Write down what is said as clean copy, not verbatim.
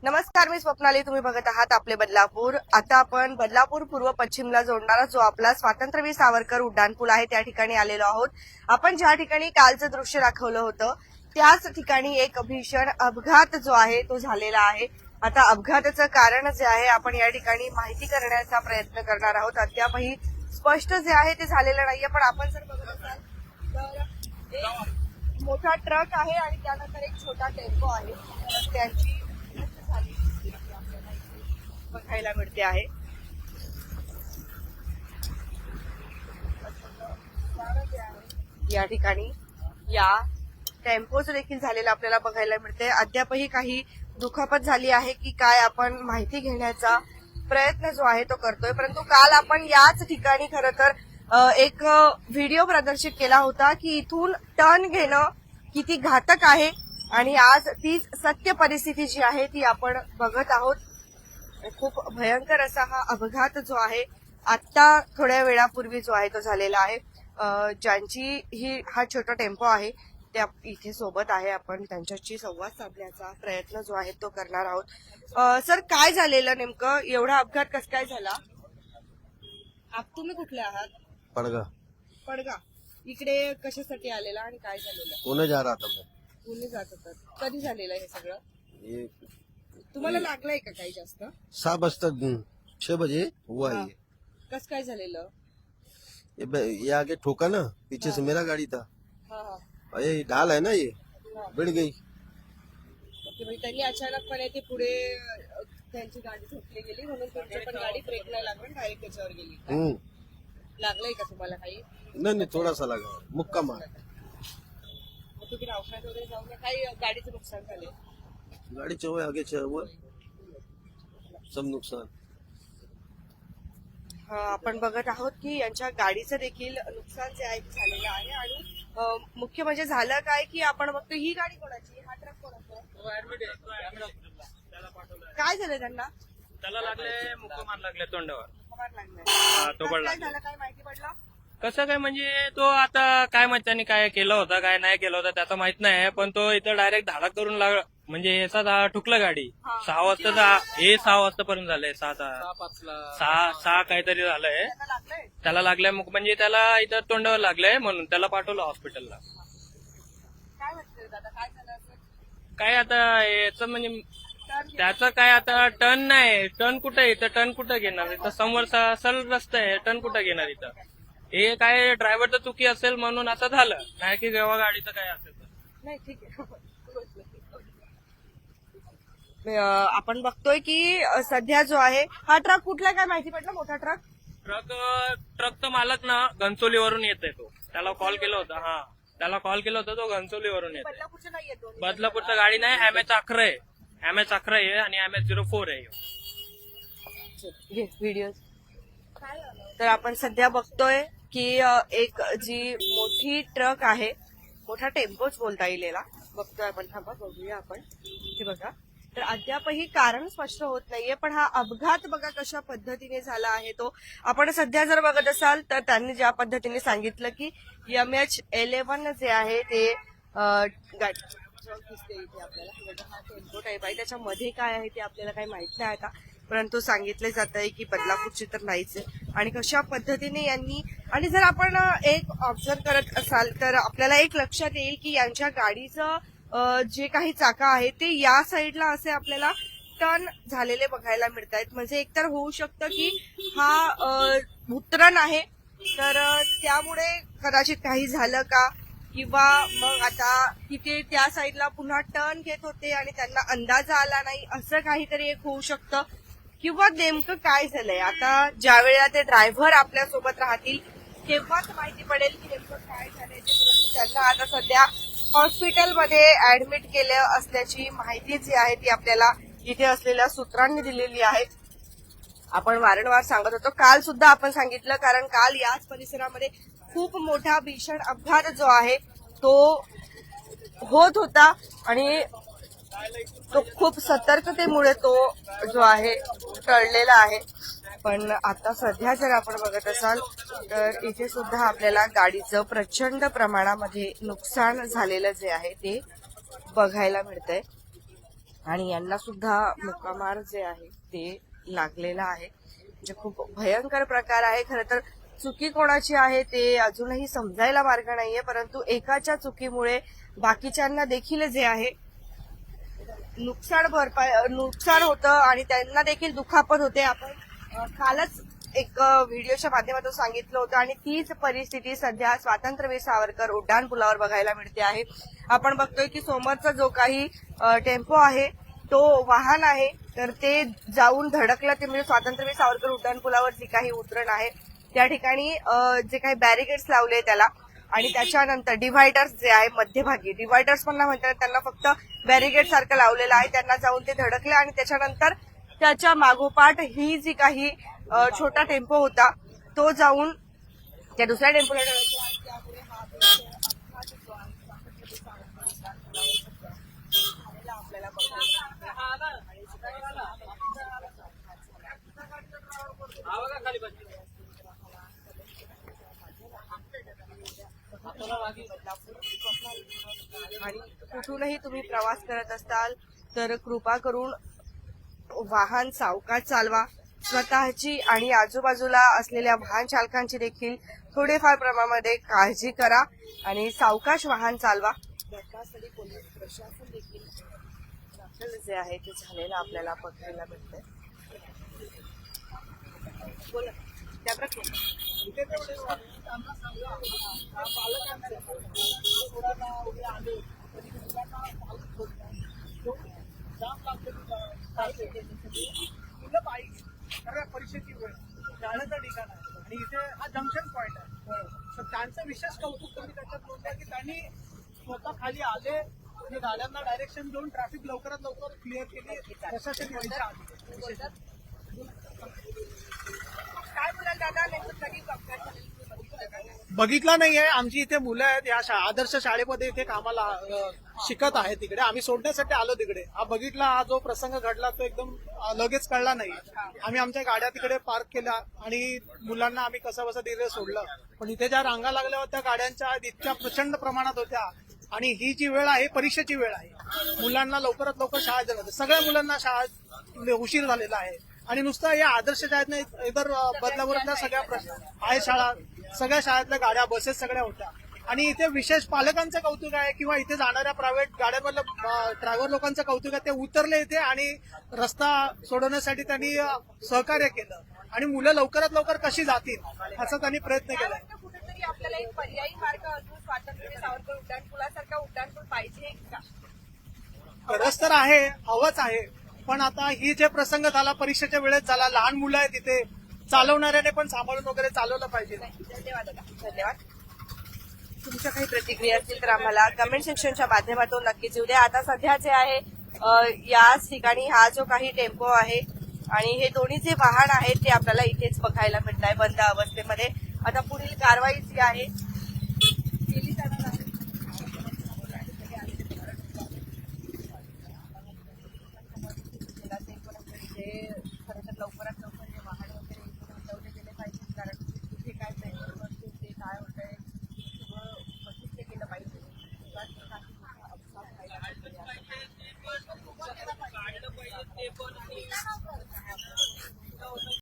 नमस्कार, मी स्वप्नाली. तुम्ही बघत आहात आपले बदलापूर. आता आपण बदलापूर पूर्व पश्चिमला जोडणारा जो आपला स्वातंत्र्यवीर सावरकर उड्डाणपूल आहे त्या ठिकाणी आलेलो आहोत. आपण ज्या ठिकाणी कालचं दृश्य दाखवलं होतं त्याच ठिकाणी एक भीषण अपघात जो आहे तो झालेला आहे. आता अपघाताचं कारण जे आहे आपण या ठिकाणी माहिती करण्याचा प्रयत्न करणार आहोत. अद्यापही स्पष्ट जे आहे ते झालेलं नाहीये, पण आपण जर बघत असाल तर एक मोठा ट्रक आहे आणि त्यानंतर एक छोटा टेम्पो आहे. त्यांची बघायला मिळते आहे. या ठिकाणी या टेम्पोच देखील झालेला आपल्याला बघायला मिळते. अद्यापही काही दुखापत झाली आहे की काय आपण माहिती घेण्याचा प्रयत्न जो आहे तो करतोय. परंतु काल आपण याच ठिकाणी खरं तर एक व्हिडिओ प्रदर्शित केला होता की इथून टर्न घेणं किती घातक आहे आणि आज तीच सत्य परिस्थिती जी आहे ती आपण बघत आहोत. खूप भयंकर असा हा अपघात जो आहे आता थोड्या वेळापूर्वी जो आहे तो झालेला आहे. ज्यांची हा छोटा टेम्पो आहे त्या इथे सोबत आहे. आपण त्यांच्याशी संवाद साधण्याचा प्रयत्न जो आहे तो करणार आहोत. सर, काय झालेलं नेमकं? एवढा अपघात कसं काय झाला? तुम्ही कुठले आहात? पडगा. इकडे कशासाठी आलेला आणि काय झालेलं? पुणे जा रहा था मैं. पुणे जात होतात. कधी झालेलं हे सगळं? ये तुम्हाला लागलंय का काही जास्त? 6 बजे हुआ हाँ. ये. कसं काय झालेलं? ये आगे ठोका ना, पीछे से मेरा गाड़ी था. हा हा. और ये ढाल है ना, ये बिड़ गई. ओके, म्हणजे त्यांनी अचानकपणे ते पुढे त्यांची गाडी ठोकली गेली म्हणून तुमची पण गाडी ब्रेक नाही लागून डायरेक्ट त्याच्यावर गेली. लागलंय का तुम्हाला काही? नहीं थोड़ा सा लगा, मुक्का मार. मग तुम्ही दवाखान्यात वगैरे जाऊन काही गाडीचं नुकसान झाले? गाड़ी चो आगे हुआ सब नुकसान. आपण बघत आहोत की यांच्या गाडीचं देखील नुकसान जे आहे ते झालेलं आहे. आणि मुख्य म्हणजे झालं काय की आपण बघतो ही गाडी कोणाची, हा ट्रक कोणाचा? काय झालं त्यांना? त्याला लागले मुक्कामार लागले तोंडावर. कमाल लागलाय. तो कसं पडला. काय झालं, काय माहिती पडलं? कसं काय म्हणजे तो आता काय माहित त्यांनी काय केलं होतं काय नाही केलं होतं त्याचं माहित नाही, पण तो इथं डायरेक्ट धाडक करून लाग म्हणजे याचा ठुकलं गाडी. हा. 6 वाजता हे 6 वाजतापर्यंत झालंय. 6 काहीतरी झालंय. त्यांना लागलंय? त्याला लागलंय म्हणजे त्याला इथं तोंडावर लागलंय म्हणून त्याला पाठवलं हॉस्पिटलला. काय वाटतंय दादा, काय झालं असेल? काय आता याचं म्हणजे त्याचं काय आता टर्न नाही, टर्न कुठं इथं टर्न कुठं घेणार इथं समोर सरळ रस्ता आहे, टर्न कुठं घेणार इथं. हे काय ड्रायव्हरचं चुकी असेल म्हणून असं झालं, नाही की जेव्हा गाडीचं काय असेल तर. नाही, ठीक आहे. आपण बघतोय की सध्या जो आहे हा ट्रक कुठला काय माहिती पडलं? मोठा ट्रक? ट्रकचा मालक ना घनसोलीवरून येतोय. तो त्याला कॉल केला होता. हा, त्याला कॉल केला होता. तो घनसोलीवरून येतोय. बदलापूरच्या नाही येतो. बदलापूरचा गाडी नाही, MS11 आहे. MS11 आहे आणि MS04 आहे. व्हिडिओ तर आपण सध्या बघतोय की एक जी मोठी ट्रक आहे, मोठा टेम्पोच बोलता येईल याला, बघतोय आपण. थांबा बघूया आपण. हे बघा, तर अद्यापही कारण स्पष्ट होत नाहीये, पण हा अपघात बघा कशा पद्धतीने झाला आहे तो. आपण सध्या जर बघत असाल तर त्यांनी ज्या पद्धतीने सांगितलं की MH11 जे आहे ते दिसते इथे आपल्याला. हा टेम्पो टाईप आहे, त्याच्यामध्ये काय आहे ते आपल्याला काही माहित नाही आता, परंतु सांगितलं जात आहे की बदलापूरची तर नाहीच आहे. आणि कशा पद्धतीने यांनी, आणि जर आपण एक ऑब्झर्व करत असाल तर आपल्याला एक लक्षात येईल की यांच्या गाडीचं जे काही चाका आहे ते या साईडला असे आपल्याला टर्न झालेले बघायला मिळत आहेत. म्हणजे एकतर होऊ शकतं की हा उतरण आहे तर त्यामुळे कदाचित काही झालं का, किंवा मग आता तिथे त्या साईडला पुन्हा टर्न घेत होते आणि त्यांना अंदाज आला नाही, असं काहीतरी एक होऊ शकतं. किंवा नेमकं काय झालंय आता ज्या वेळेला ते ड्रायव्हर आपल्या सोबत राहतील तेव्हाच माहिती पडेल की नेमकं काय झालंय. परंतु त्यांना आता सध्या हॉस्पिटलमध्ये ऍडमिट केलं असल्याची माहिती जी आहे ती आपल्याला इथे असलेल्या सूत्रांनी दिलेली आहे. आपण वारंवार सांगत होतो, काल सुद्धा आपण सांगितलं, कारण काल याच परिसरामध्ये खूप मोठा भीषण अपघात जो आहे तो होत होता आणि तो खूप सतर्कतेमुळे तो जो आहे टळलेला आहे. पण आता सध्या जर आपण बघत असाल तर इथे सुद्धा आपल्याला गाडीचं प्रचंड प्रमाणामध्ये नुकसान झालेलं जे आहे ते बघायला मिळतंय. आणि यांना सुद्धा मुक्कामार जे आहे ते लागलेला आहे. म्हणजे खूप भयंकर प्रकार आहे. खरं तर चुकी कोणाची आहे ते अजूनही समजायला मार्ग नाहीये, परंतु एकाच्या चुकीमुळे बाकीच्यांना देखील जे आहे नुकसान होतं आणि त्यांना देखील दुखापत होते. आपण कालच एक व्हिडिओच्या माध्यमातून सांगितलं होतं आणि तीच परिस्थिती सध्या स्वातंत्र्यवीर सावरकर उड्डाणपुलावर बघायला मिळते आहे. आपण बघतोय की समोरचा जो काही टेम्पो आहे तो वाहन आहे तर ते जाऊन धडकलं. ते म्हणजे स्वातंत्र्यवीर सावरकर उड्डाणपुलावर जी काही उतरण आहे त्या ठिकाणी जे काही बॅरिकेड्स लावले त्याला आणि त्याच्यानंतर डिव्हायडर्स जे आहे मध्यभागी डिव्हायडर्स पण म्हणतात त्यांना फक्त बॅरिकेड सारखं लावलेलं आहे. त्यांना जाऊन ते धडकले आणि त्याच्यानंतर त्याच्या मागोपाठ ही जी काही छोटा टेम्पो होता तो जाऊन त्या दुसऱ्या टेम्पोला धडकला आणि त्यामुळे हा अपघात जो आहे स्वातंत्र्यवीर सावरकर उड्डाणपुलावर आपल्याला आणि कुठूनही तुम्ही प्रवास करत असाल तर कृपा करून वाहन सावकाश चालवा. स्वतःची आणि आजूबाजूला असलेल्या वाहन चालकांची देखील थोडेफार प्रमाणामध्ये काळजी करा आणि सावकाश वाहन चालवा. घटनास्थळी पोलीस प्रशासन देखील दाखल जे आहे ते झालेलं आपल्याला बघायला मिळतंय. बोला परीक्षेची वेळ जाण्याचं ठिकाण आहे आणि इथे हा जंक्शन पॉइंट आहे. तर त्यांचं विशेष कौतुक तुम्ही त्याच्यात नोंदवा की त्यांनी स्वतः खाली आले आणि गाड्यांना डायरेक्शन देऊन ट्रॅफिक लवकरात लवकर क्लिअर केली प्रशासन यांच्या आधी. काय बोलाल दादा नेमकं कधी अपघात झालेला बघितला नाहीये. आमची इथे मुलं आहेत या आदर्श शाळेमध्ये इथे कामाला शिकत आहेत. तिकडे आम्ही सोडण्यासाठी आलो तिकडे. हा बघितला हा जो प्रसंग घडला तो एकदम लगेच कळला नाही. आम्ही आमच्या गाड्या तिकडे पार्क केल्या आणि मुलांना आम्ही कसं बसं तिकडे सोडलं. पण इथे ज्या रांगा लागल्या होत्या गाड्यांच्या इतक्या प्रचंड प्रमाणात होत्या आणि ही जी वेळ आहे परीक्षेची वेळ आहे. मुलांना लवकरात लवकर शाळेत जाणं सगळ्या मुलांना शाळेत उशीर झालेला आहे आणि नुसतं या आदर्श शाळेत नाही इतर बदलापूरच्या सगळ्या आहे शाळा सगळ्या शाळेतल्या गाड्या बसेस सगळ्या होत्या आणि इथे विशेष पालकांचं कौतुक आहे किंवा इथे जाणाऱ्या प्रायव्हेट गाड्यांमधल्या ड्रायव्हर लोकांचं कौतुक आहे. ते उतरले इथे आणि रस्ता सोडवण्यासाठी त्यांनी सहकार्य केलं आणि मुलं लवकरात लवकर कशी जातील असा त्यांनी प्रयत्न केलाय. कुठेतरी आपल्याला एक पर्यायी मार्ग अजून स्वातंत्र्यवीर सावरकर उड्डाणपुलासारखा उड्डाणपूल पाहिजे का? गरज तर आहे हवंच आहे. पण आता ही जे प्रसंग झाला परीक्षेच्या वेळेत झाला लहान मुलं आहेत तिथे चालवणाऱ्याने पण सांभाळून वगैरे चालवलं पाहिजे. धन्यवाद दादा धन्यवाद. तुमच्या काही प्रतिक्रिया असतील तर आम्हाला कमेंट सेक्शनच्या माध्यमातून नक्कीच येऊ द्या. आता सध्या जे आहे याच ठिकाणी हा जो काही टेम्पो आहे आणि हे दोन्ही जे वाहन आहेत ते आपल्याला इथेच बघायला मिळत आहे बंद अवस्थेमध्ये. आता पुढील कारवाई जी आहे केली जाणार आहे.